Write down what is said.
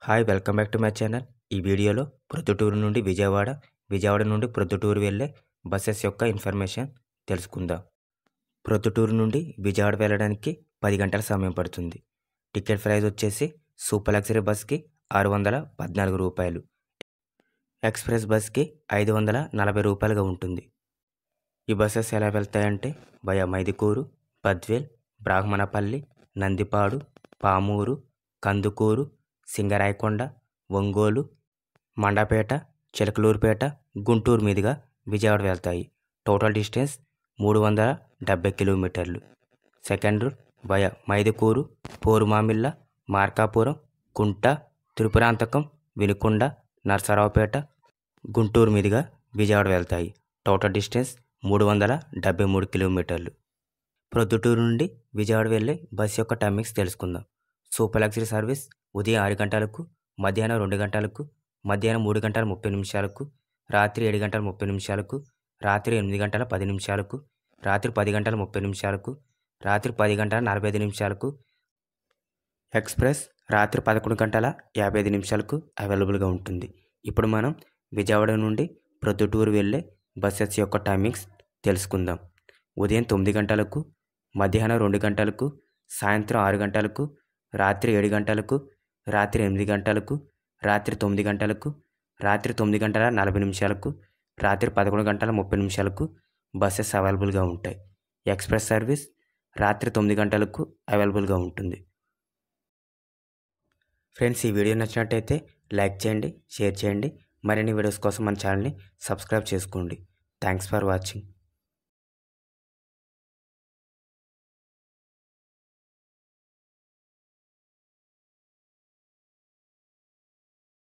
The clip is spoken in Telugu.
Hi welcome back to my channel. ఈ వీడియోలో ప్రొద్దుటూరు నుండి విజయవాడ, విజయవాడ నుండి ప్రొద్దుటూరు వెళ్ళే బసెస్ యొక్క ఇన్ఫర్మేషన్ తెలుసుకుందాం. ప్రొద్దుటూరు నుండి విజయవాడ వెళ్ళడానికి 10 గంటల సమయం పడుతుంది. టికెట్ ప్రైస్ వచ్చేసి సూపర్ లగ్జరీ బస్కి రూ. 614, ఎక్స్ప్రెస్ బస్కి రూ. 540గా ఉంటుంది. ఈ బస్సెస్ ఎలా వెళ్తాయంటే వయా మైదుకూరు, బద్వేల్, బ్రాహ్మణపల్లి, నందిపాడు, పామూరు, కందుకూరు, సింగరాయకొండ, ఒంగోలు, మండపేట, చిలకలూరుపేట, గుంటూరు మీదుగా విజయవాడ వెళ్తాయి. టోటల్ డిస్టెన్స్ 370 కిలోమీటర్లు. Second route via Mydukur, Porumamilla, Markapur, Kunta, Tripurantakam, Vinukonda, Narasaraopet, Guntur మీదుగా విజయవాడ వెళ్తాయి. టోటల్ డిస్టెన్స్ 373 కిలోమీటర్లు. ప్రొద్దుటూరు నుండి విజయవాడ వెళ్ళే బస్ యొక్క టైమింగ్స్ తెలుసుకుందాం. సూపర్ లగ్జరీ సర్వీస్ ఉదయం 6 గంటలకు, మధ్యాహ్నం 2 గంటలకు, మధ్యాహ్నం 3 గంటల 30 నిమిషాలకు, రాత్రి 7 గంటల 30 నిమిషాలకు, రాత్రి 8 గంటల 10 నిమిషాలకు, రాత్రి 10 గంటల 30 నిమిషాలకు, రాత్రి 10 గంటల 45 నిమిషాలకు, ఎక్స్ప్రెస్ రాత్రి 11 గంటల 55 నిమిషాలకు అవైలబుల్గా ఉంటుంది. ఇప్పుడు మనం విజయవాడ నుండి ప్రొద్దుటూరు వెళ్ళే బస్సెస్ యొక్క టైమింగ్స్ తెలుసుకుందాం. ఉదయం 9 గంటలకు, మధ్యాహ్నం 2 గంటలకు, సాయంత్రం 6 గంటలకు, రాత్రి 7 గంటలకు, రాత్రి 8 గంటలకు, రాత్రి 9 గంటలకు, రాత్రి 9 గంటల 40 నిమిషాలకు, రాత్రి 11 గంటల 30 నిమిషాలకు బస్సెస్ అవైలబుల్గా ఉంటాయి. ఎక్స్ప్రెస్ సర్వీస్ రాత్రి 9 గంటలకు అవైలబుల్గా ఉంటుంది. ఫ్రెండ్స్, ఈ వీడియో నచ్చినట్టయితే లైక్ చేయండి, షేర్ చేయండి. మరిన్ని వీడియోస్ కోసం మన ఛానల్ని సబ్స్క్రైబ్ చేసుకోండి. Thanks for watching.